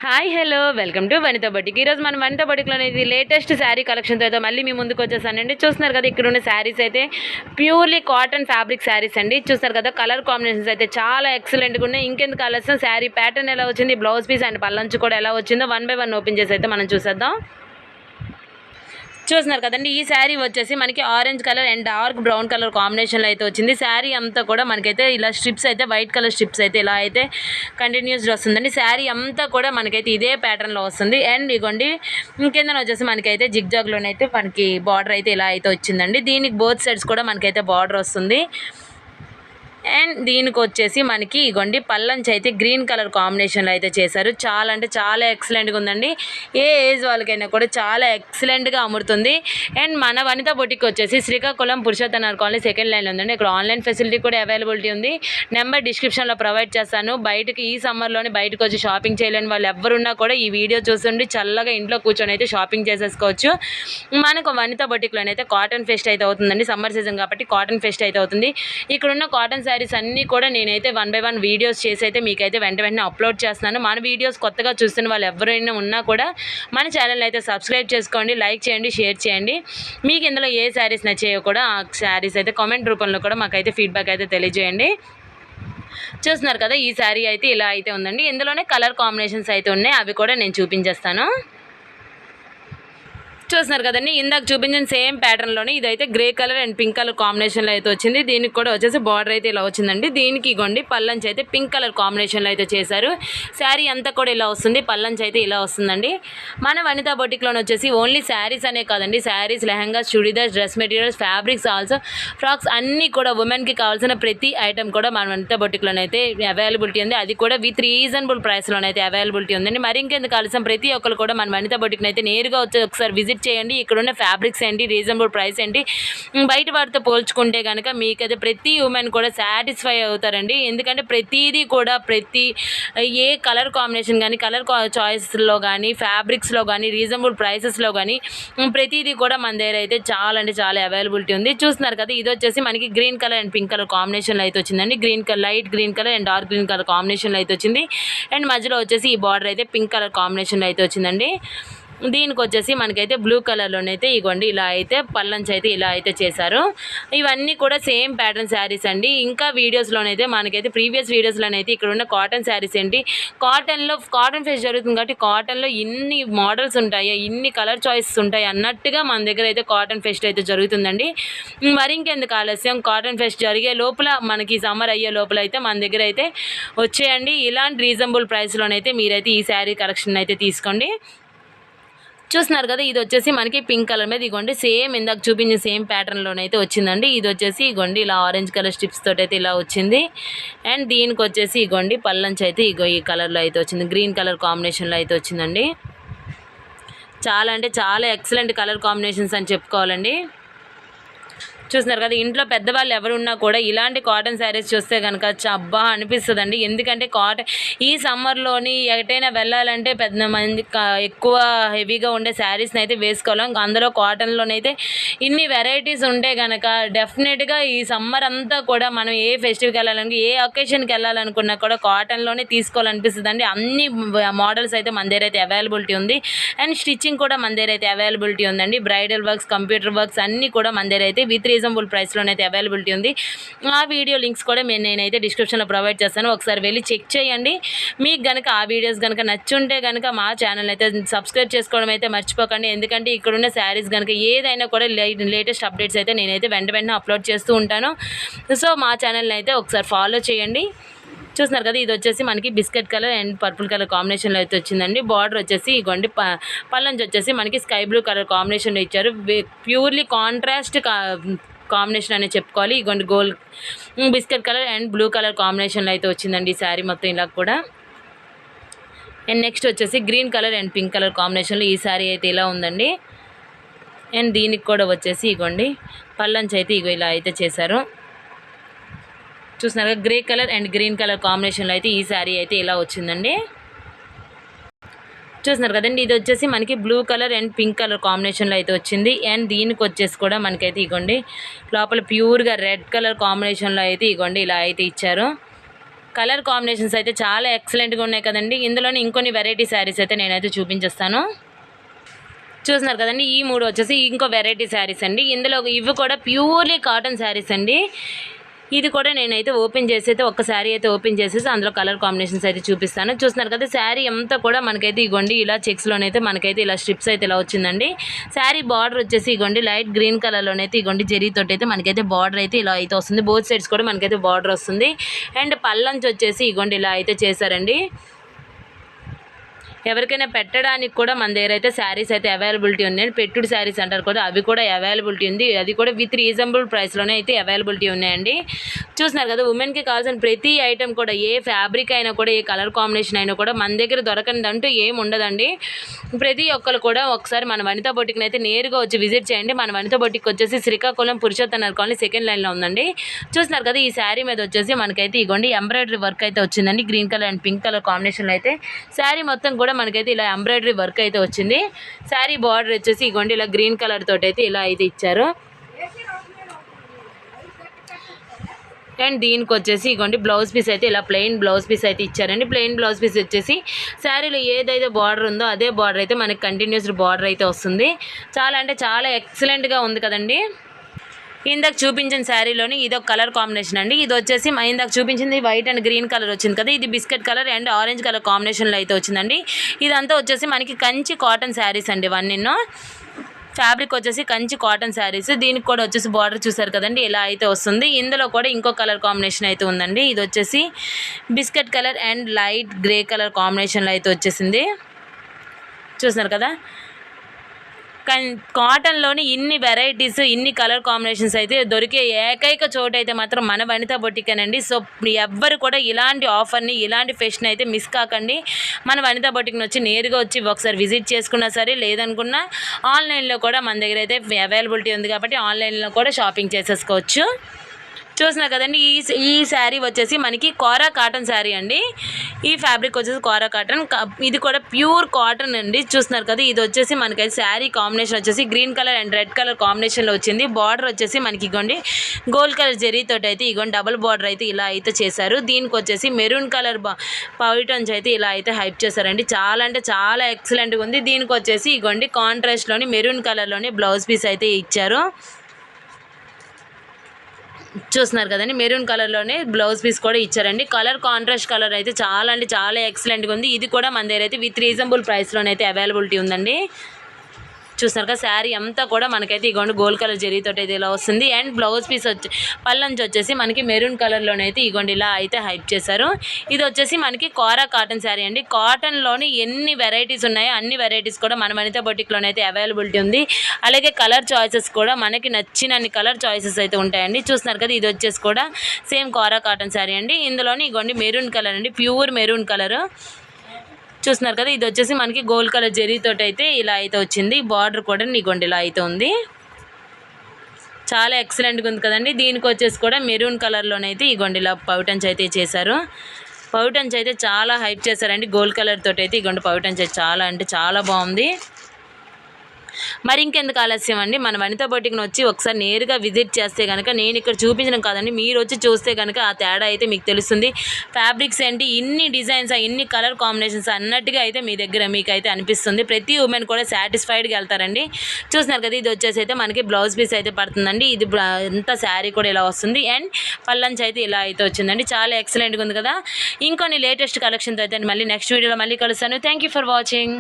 Hi hello welcome to Vanitha boutique. ఈరోజు మనం వనిత బొటిక్లో అనేది లేటెస్ట్ శారీ కలెక్షన్తో అయితే మళ్ళీ మీ ముందుకు వచ్చేసానండి. చూస్తున్నారు కదా, ఇక్కడ ఉన్న శారీస్ అయితే ప్యూర్లీ కాటన్ ఫ్యాబ్రిక్ శారీస్ అండి. చూస్తారు కదా, కలర్ కాంబినేషన్స్ అయితే చాలా ఎక్సలెంట్గా ఉన్నాయి. ఇంకెందుకు ఆలస్యం, శారీ ప్యాటర్న్ ఎలా వచ్చింది, బ్లౌజ్ పీస్ అండ్ పల్లంచు కూడా ఎలా వచ్చిందో 1 by 1 ఓపెన్ చేసి అయితే మనం చూసేద్దాం. చూస్తున్నారు కదండి, ఈ శారీ వచ్చేసి మనకి orange colour and dark brown colour కాంబినేషన్లో అయితే వచ్చింది. శారీ అంతా కూడా మనకైతే ఇలా స్ట్రిప్స్ అయితే వైట్ కలర్ స్ట్రిప్స్ అయితే ఇలా అయితే కంటిన్యూస్గా వస్తుందండి. శారీ అంతా కూడా మనకైతే ఇదే ప్యాటర్న్లో వస్తుంది. అండ్ ఇగోండి కిందన వచ్చేసి మనకైతే జిగ్జాగ్లోనైతే మనకి బార్డర్ అయితే ఇలా అయితే వచ్చిందండి. దీనికి బోత్ సైడ్స్ కూడా మనకైతే బార్డర్ వస్తుంది. అండ్ దీనికి వచ్చేసి మనకి ఇగోండి పల్లంచి అయితే గ్రీన్ కలర్ కాంబినేషన్లో అయితే చేశారు. చాలా అంటే చాలా ఎక్సలెంట్గా ఉందండి. ఏ ఏజ్ వాళ్ళకైనా కూడా చాలా ఎక్సలెంట్గా అమ్ముతుంది. అండ్ మన వనిత బొటిక్ వచ్చేసి శ్రీకాకుళం పురుషోత్తనగర్ కాలనీ సెకండ్ లైన్ ఉందండి. ఇక్కడ ఆన్లైన్ ఫెసిలిటీ కూడా అవైలబిలిటీ ఉంది. నెంబర్ డిస్క్రిప్షన్లో ప్రొవైడ్ చేస్తాను. బయటకి ఈ సమ్మర్లోనే బయటకు వచ్చి షాపింగ్ చేయలేని వాళ్ళు ఎవరున్నా కూడా ఈ వీడియో చూస్తుండి చల్లగా ఇంట్లో కూర్చొని అయితే షాపింగ్ చేసేసుకోవచ్చు. మనకు వనిత బొటిక్లోనైతే కాటన్ ఫెస్ట్ అయితే అవుతుందండి. సమ్మర్ సీజన్ కాబట్టి కాటన్ ఫెస్ట్ అయితే అవుతుంది. ఇక్కడున్న కాటన్ శారీస్ అన్నీ కూడా నేనైతే 1 by 1 వీడియోస్ చేసి అయితే మీకైతే వెంటనే అప్లోడ్ చేస్తున్నాను. మన వీడియోస్ కొత్తగా చూస్తున్న వాళ్ళు ఎవరైనా ఉన్నా కూడా మన ఛానల్ అయితే సబ్స్క్రైబ్ చేసుకోండి, లైక్ చేయండి, షేర్ చేయండి. మీకు ఇందులో ఏ శారీస్ నచ్చాయో కూడా ఆ శారీస్ అయితే కామెంట్ రూపంలో కూడా మాకైతే ఫీడ్బ్యాక్ అయితే తెలియజేయండి. చూస్తున్నారు కదా, ఈ శారీ అయితే ఇలా అయితే ఉందండి. ఇందులోనే కలర్ కాంబినేషన్స్ అయితే ఉన్నాయి, అవి కూడా నేను చూపించేస్తాను. చూస్తున్నారు కదండి, ఇందాక చూపించిన సేమ్ ప్యాటర్న్లోనే ఇదైతే grey colour and pink colour కాంబినేషన్లో అయితే వచ్చింది. దీనికి కూడా వచ్చేసి బార్డర్ అయితే ఇలా వచ్చిందండి. దీనికి ఇగోండి పల్లంచి అయితే పింక్ కలర్ కాంబినేషన్లో అయితే చేశారు. శారీ అంతా కూడా ఇలా వస్తుంది, పల్లంచి అయితే ఇలా వస్తుందండి. మన వనితా బొటిక్లోనే వచ్చేసి ఓన్లీ శారీస్ అనే కాదండి, saris, lehengas, churidars, dress materials, fabrics, also frocks అన్నీ కూడా ఉమెన్కి కావాల్సిన ప్రతి ఐటమ్ కూడా మన వనితా బొటిక్లోనైతే అవైలబిలిటీ ఉంది. అది కూడా విత్ రీజనబుల్ ప్రైస్లోనైతే అవైలబిలిటీ ఉందండి. మరి ఇంకెందుకు ఆలస్యం, ప్రతి ఒక్కరు కూడా మన వనితా బొటిక్ని అయితే నేరుగా వచ్చి ఒకసారి విజిట్ చేయండి. ఇక్కడ ఉన్న ఫ్యాబ్రిక్స్ ఏంటి, రీజనబుల్ ప్రైస్ ఏంటి, బయట వాటితో పోల్చుకుంటే కనుక మీకైతే ప్రతి ఉమెన్ కూడా సాటిస్ఫై అవుతారండి. ఎందుకంటే ప్రతిదీ కూడా ఏ కలర్ కాంబినేషన్ కానీ, కలర్ చాయిస్లో కానీ, ఫ్యాబ్రిక్స్లో కానీ, రీజనబుల్ ప్రైసెస్లో కానీ ప్రతిదీ కూడా మన దగ్గర అయితే చాలా అంటే చాలా అవైలబిలిటీ ఉంది. చూస్తున్నారు కదా, ఇది వచ్చేసి మనకి green colour and pink colour కాంబినేషన్లో అయితే వచ్చిందండి. Light green colour and dark green colour కాంబినేషన్లో అయితే వచ్చింది. అండ్ మధ్యలో వచ్చేసి ఈ బార్డర్ అయితే పింక్ కలర్ కాంబినేషన్లో అయితే వచ్చిందండి. దీనికి వచ్చేసి మనకైతే బ్లూ కలర్లోనైతే ఇగోండి ఇలా అయితే పల్లంచి అయితే ఇలా అయితే చేశారు. ఇవన్నీ కూడా సేమ్ ప్యాటర్న్ శారీస్ అండి. ఇంకా వీడియోస్లోనైతే మనకైతే ప్రీవియస్ వీడియోస్లోనైతే ఇక్కడ ఉన్న కాటన్ శారీస్ ఏంటి, కాటన్ ఫెస్ట్ జరుగుతుంది కాబట్టి కాటన్లో ఇన్ని మోడల్స్ ఉంటాయి, ఇన్ని కలర్ చాయిసెస్ ఉంటాయి అన్నట్టుగా మన దగ్గర అయితే కాటన్ ఫెస్ట్ అయితే జరుగుతుందండి. మరి ఇంకెందుకు ఆలస్యం, కాటన్ ఫెస్ట్ జరిగే లోపల మనకి సమ్మర్ అయ్యే లోపల అయితే మన దగ్గర అయితే వచ్చేయండి. ఇలాంటి రీజనబుల్ ప్రైస్లోనైతే మీరైతే ఈ శారీ కలెక్షన్ అయితే తీసుకోండి. చూస్తున్నారు కదా, ఇది వచ్చేసి మనకి పింక్ కలర్ మీద ఇగోండి సేమ్ ఇందాక చూపించిన సేమ్ ప్యాటర్న్లోనైతే వచ్చిందండి. ఇది వచ్చేసి ఇగోండి ఇలా ఆరెంజ్ కలర్ స్ట్రిప్స్ తోటి అయితే ఇలా వచ్చింది. అండ్ దీనికి వచ్చేసి ఇగోండి పల్లంచి అయితే ఇగో ఈ కలర్లో అయితే వచ్చింది, గ్రీన్ కలర్ కాంబినేషన్లో అయితే వచ్చిందండి. చాలా అంటే చాలా ఎక్సలెంట్ కలర్ కాంబినేషన్స్ అని చెప్పుకోవాలండి. చూస్తున్నారు కదా, ఇంట్లో పెద్దవాళ్ళు ఎవరున్నా కూడా ఇలాంటి కాటన్ శారీస్ చూస్తే కనుక అబ్బా అనిపిస్తుందండి. ఎందుకంటే ఈ సమ్మర్లోని ఎటైనా వెళ్ళాలంటే పెద్ద మంది ఎక్కువ హెవీగా ఉండే శారీస్ని అయితే వేసుకోలేం. అందులో కాటన్లోనైతే ఇన్ని వెరైటీస్ ఉంటే కనుక డెఫినెట్గా ఈ సమ్మర్ అంతా కూడా మనం ఏ ఫెస్టివ్కి వెళ్ళాలనుకో, ఏ అకేషన్కి వెళ్ళాలనుకున్నా కూడా కాటన్లోనే తీసుకోవాలనిపిస్తుంది అండి. అన్ని మోడల్స్ అయితే మన దగ్గర అయితే అవైలబిలిటీ ఉంది. అండ్ స్టిచ్చింగ్ కూడా మన దగ్గర అయితే అవైలబిలిటీ ఉందండి. బ్రైడల్ వర్క్స్, కంప్యూటర్ వర్క్స్ అన్నీ కూడా మన దగ్గర అయితే విత్ రీజనబుల్ ప్రైస్లోనైతే అవైలబిలిటీ ఉంది. ఆ వీడియో లింక్స్ కూడా నేనైతే డిస్క్రిప్షన్లో ప్రొవైడ్ చేస్తాను, ఒకసారి వెళ్ళి చెక్ చేయండి. మీకు కనుక ఆ వీడియోస్ కనుక నచ్చుంటే కనుక మా ఛానల్ అయితే సబ్స్క్రైబ్ చేసుకోవడం అయితే మర్చిపోకండి. ఎందుకంటే ఇక్కడున్న శారీస్ కనుక ఏదైనా కూడా లేటెస్ట్ అప్డేట్స్ అయితే నేనైతే వెంటనే అప్లోడ్ చేస్తూ ఉంటాను. సో మా ఛానల్ని అయితే ఒకసారి ఫాలో చేయండి. చూస్తున్నారు కదా, ఇది వచ్చేసి మనకి biscuit colour and purple colour కాంబినేషన్లో అయితే వచ్చిందండి. బార్డర్ వచ్చేసి ఇగోండి పల్లంచి వచ్చేసి మనకి స్కై బ్లూ కలర్ కాంబినేషన్లో ఇచ్చారు. ప్యూర్లీ కాంట్రాస్ట్ కాంబినేషన్ అనేది చెప్పుకోవాలి. ఇగోండి biscuit colour and blue colour కాంబినేషన్లో అయితే వచ్చిందండి ఈ శారీ మొత్తం ఇలా కూడా. అండ్ నెక్స్ట్ వచ్చేసి green colour and pink colour కాంబినేషన్లో ఈ శారీ అయితే ఇలా ఉందండి. అండ్ దీనికి కూడా వచ్చేసి ఇగోండి పల్లంచి అయితే ఇగో ఇలా అయితే చేశారు. చూస్తున్నారు, grey colour and green colour కాంబినేషన్లో అయితే ఈ శారీ అయితే ఇలా వచ్చిందండి. చూస్తున్నారు కదండి, ఇది వచ్చేసి మనకి blue colour and pink colour కాంబినేషన్లో అయితే వచ్చింది. అండ్ దీనికి వచ్చేసి కూడా మనకైతే ఇగోండి లోపల ప్యూర్గా రెడ్ కలర్ కాంబినేషన్లో అయితే ఇగోండి ఇలా అయితే ఇచ్చారు. కలర్ కాంబినేషన్స్ అయితే చాలా ఎక్సలెంట్గా ఉన్నాయి కదండి. ఇందులోని ఇంకొన్ని వెరైటీ శారీస్ అయితే నేనైతే చూపించేస్తాను. చూస్తున్నారు కదండి, ఈ 3 వచ్చేసి ఇంకో వెరైటీ శారీస్ అండి. ఇందులో ఇవి కూడా ప్యూర్లీ కాటన్ శారీస్ అండి. ఇది కూడా నేనైతే ఓపెన్ చేసి అయితే ఒక శారీ అయితే ఓపెన్ చేసేసి అందులో కలర్ కాంబినేషన్స్ అయితే చూపిస్తాను. చూస్తున్నారు కదా, శారీ అంతా కూడా మనకైతే ఇగోండి ఇలా చెక్స్లోనైతే మనకైతే ఇలా స్ట్రిప్స్ అయితే ఇలా వచ్చిందండి. శారీ బార్డర్ వచ్చేసి ఇగోండి లైట్ గ్రీన్ కలర్లోనైతే ఇగోండి జరీతోటి అయితే మనకైతే బార్డర్ అయితే ఇలా అయితే వస్తుంది. బోత్ సైడ్స్ కూడా మనకైతే బార్డర్ వస్తుంది. అండ్ పల్లంచి వచ్చేసి ఇగోండి ఇలా అయితే చేశారండి. ఎవరికైనా పెట్టడానికి కూడా మన దగ్గర అయితే శారీస్ అయితే అవైలబిలిటీ ఉన్నాయి. పెట్టుడు శారీస్ అంటారు కదా, అవి కూడా అవైలబిలిటీ ఉంది. అది కూడా విత్ రీజనబుల్ ప్రైస్లోనే అయితే అవైలబిలిటీ ఉన్నాయండి. చూస్తున్నారు కదా, ఉమెన్కి కావాల్సిన ప్రతి ఐటెం కూడా, ఏ ఫ్యాబ్రిక్ అయినా కూడా, ఏ కలర్ కాంబినేషన్ అయినా కూడా మన దగ్గర దొరకనిదంటూ ఏమి ఉండదండి. ప్రతి ఒక్కరు కూడా ఒకసారి మన వనితా బొటిక్ని అయితే నేరుగా వచ్చి విజిట్ చేయండి. మన వనితా బొటిక్ వచ్చేసి శ్రీకాకుళం పురుషోత్తనగర్ కాలనీ సెకండ్ లైన్లో ఉందండి. చూస్తున్నారు కదా, ఈ శారీ మీద వచ్చేసి మనకైతే ఇగోండి ఎంబ్రాయిడరీ వర్క్ అయితే వచ్చిందండి. Green colour and pink colour కాంబినేషన్లో అయితే శారీ మొత్తం కూడా మనకైతే ఇలా ఎంబ్రాయిడరీ వర్క్ అయితే వచ్చింది. శారీ బార్డర్ వచ్చేసి ఇగోండి ఇలా గ్రీన్ కలర్ తోటి అయితే ఇలా అయితే ఇచ్చారు. అండ్ దీనికి వచ్చేసి ఇగోండి బ్లౌజ్ పీస్ అయితే ఇలా ప్లెయిన్ బ్లౌజ్ పీస్ అయితే ఇచ్చారండి. ప్లెయిన్ బ్లౌజ్ పీస్ వచ్చేసి శారీలో ఏదైతే బార్డర్ ఉందో అదే బార్డర్ అయితే మనకి కంటిన్యూస్ బార్డర్ అయితే వస్తుంది. చాలా అంటే చాలా ఎక్సలెంట్గా ఉంది కదండి. ఇందాక చూపించిన శారీలోని ఇది ఒక కలర్ కాంబినేషన్ అండి. ఇది వచ్చేసి ఇందాక చూపించింది వైట్ అండ్ గ్రీన్ కలర్ వచ్చింది కదా, ఇది biscuit colour and orange colour కాంబినేషన్లో అయితే వచ్చిందండి. ఇదంతా వచ్చేసి మనకి కంచి కాటన్ శారీస్ అండి. ఇవన్నీ ఫ్యాబ్రిక్ వచ్చేసి కంచి కాటన్ శారీస్. దీనికి కూడా వచ్చేసి బార్డర్ చూసారు కదండి, ఇలా అయితే వస్తుంది. ఇందులో కూడా ఇంకో కలర్ కాంబినేషన్ అయితే ఉందండి. ఇది వచ్చేసి biscuit colour and light grey colour కాంబినేషన్లో అయితే వచ్చేసింది. చూస్తున్నారు కదా, కాటన్లోని ఇన్ని వెరైటీస్, ఇన్ని కలర్ కాంబినేషన్స్ అయితే దొరికే ఏకైక చోటు అయితే మాత్రం మన వనితా బొటికేనండి. సో ఎవ్వరు కూడా ఇలాంటి ఆఫర్ని, ఇలాంటి ఫెషన్ అయితే మిస్ కాకండి. మన వనితా బొటిక్ని వచ్చి నేరుగా వచ్చి ఒకసారి విజిట్ చేసుకున్నా సరే, లేదనుకున్నా ఆన్లైన్లో కూడా మన దగ్గర అయితే అవైలబిలిటీ ఉంది కాబట్టి ఆన్లైన్లో కూడా షాపింగ్ చేసేసుకోవచ్చు. చూస్తున్నారు కదండి, ఈ శారీ వచ్చేసి మనకి కోరా కాటన్ శారీ అండి. ఈ ఫ్యాబ్రిక్ వచ్చేసి కోరా కాటన్, ఇది కూడా ప్యూర్ కాటన్ అండి. చూస్తున్నారు కదా, ఇది వచ్చేసి మనకి శారీ కాంబినేషన్ వచ్చేసి green colour and red colour కాంబినేషన్లో వచ్చింది. బార్డర్ వచ్చేసి మనకి ఇగోండి గోల్డ్ కలర్ జరీతోటి అయితే ఇగోండి డబుల్ బార్డర్ అయితే ఇలా అయితే చేశారు. దీనికి వచ్చేసి మెరూన్ కలర్ పౌటన్స్ అయితే ఇలా అయితే హైప్ చేశారండి. చాలా అంటే చాలా ఎక్సలెంట్గా ఉంది. దీనికి వచ్చేసి ఇగోండి కాంట్రాస్ట్లోని మెరూన్ కలర్లోని బ్లౌజ్ పీస్ అయితే ఇచ్చారు. చూస్తున్నారు కదండి, మెరూన్ కలర్లోనే బ్లౌజ్ పీస్ కూడా ఇచ్చారండి. కలర్ కాంట్రాస్ట్ కలర్ అయితే చాలా అంటే చాలా ఎక్సలెంట్గా ఉంది. ఇది కూడా మన దగ్గర అయితే విత్ రీజనబుల్ ప్రైస్లోనైతే అవైలబిలిటీ ఉందండి. చూస్తున్నారు కదా, శారీ అంతా కూడా మనకైతే ఇగోండి గోల్డ్ కలర్ జరీతోటి అయితే ఇలా వస్తుంది. అండ్ బ్లౌజ్ పీస్ పల్లంచి వచ్చేసి మనకి మెరూన్ కలర్లోనైతే ఇగోండి ఇలా అయితే హైప్ చేశారు. ఇది వచ్చేసి మనకి కోరా కాటన్ శారీ అండి. కాటన్లోని ఎన్ని వెరైటీస్ ఉన్నాయో అన్ని వెరైటీస్ కూడా మన వనితా బొటిక్లోనైతే అవైలబిలిటీ ఉంది. అలాగే కలర్ చాయిసెస్ కూడా మనకి నచ్చినన్ని కలర్ చాయిసెస్ అయితే ఉంటాయండి. చూస్తున్నారు కదా, ఇది వచ్చేసి కూడా సేమ్ కోరా కాటన్ శారీ అండి. ఇందులోని ఇగోండి మెరూన్ కలర్ అండి, ప్యూర్ మెరూన్ కలర్. చూస్తున్నారు కదా, ఇది వచ్చేసి మనకి గోల్డ్ కలర్ జరీతోటి అయితే ఇలా అయితే వచ్చింది. బార్డర్ కూడా ఇగోండి ఇలా అయితే ఉంది. చాలా ఎక్సలెంట్గా ఉంది కదండి. దీనికి వచ్చేసి కూడా మెరూన్ కలర్లోనైతే ఇగోండి ఇలా పౌటన్స్ అయితే చేశారు. పౌటన్స్ అయితే చాలా హైప్ చేశారండి. గోల్డ్ కలర్ తోటి అయితే ఇగోండి పౌటన్స్ అయితే చాలా అంటే చాలా బాగుంది. మరి ఇంకెందుకు ఆలస్యం అండి, మన వనితా బొటిక్ని వచ్చి ఒకసారి నేరుగా విజిట్ చేస్తే కనుక, నేను ఇక్కడ చూపించడం కాదండి, మీరు వచ్చి చూస్తే కనుక ఆ తేడా అయితే మీకు తెలుస్తుంది. ఫ్యాబ్రిక్స్ ఏంటి, ఇన్ని డిజైన్స్, ఇన్ని కలర్ కాంబినేషన్స్ అన్నట్టుగా అయితే మీ దగ్గర మీకు అయితే అనిపిస్తుంది. ప్రతి ఉమెన్ కూడా సాటిస్ఫైడ్గా వెళ్తారండి. చూస్తున్నారు కదా, ఇది వచ్చేసి అయితే మనకి బ్లౌజ్ పీస్ అయితే పడుతుందండి. ఇది అంతా శారీ కూడా ఇలా వస్తుంది. అండ్ పల్లంచి అయితే ఇలా అయితే వచ్చిందండి. చాలా ఎక్సలెంట్గా ఉంది కదా. ఇంకొన్ని లేటెస్ట్ కలెక్షన్తో అయితే మళ్ళీ నెక్స్ట్ వీడియోలో మళ్ళీ కలుస్తాను. Thank you for watching.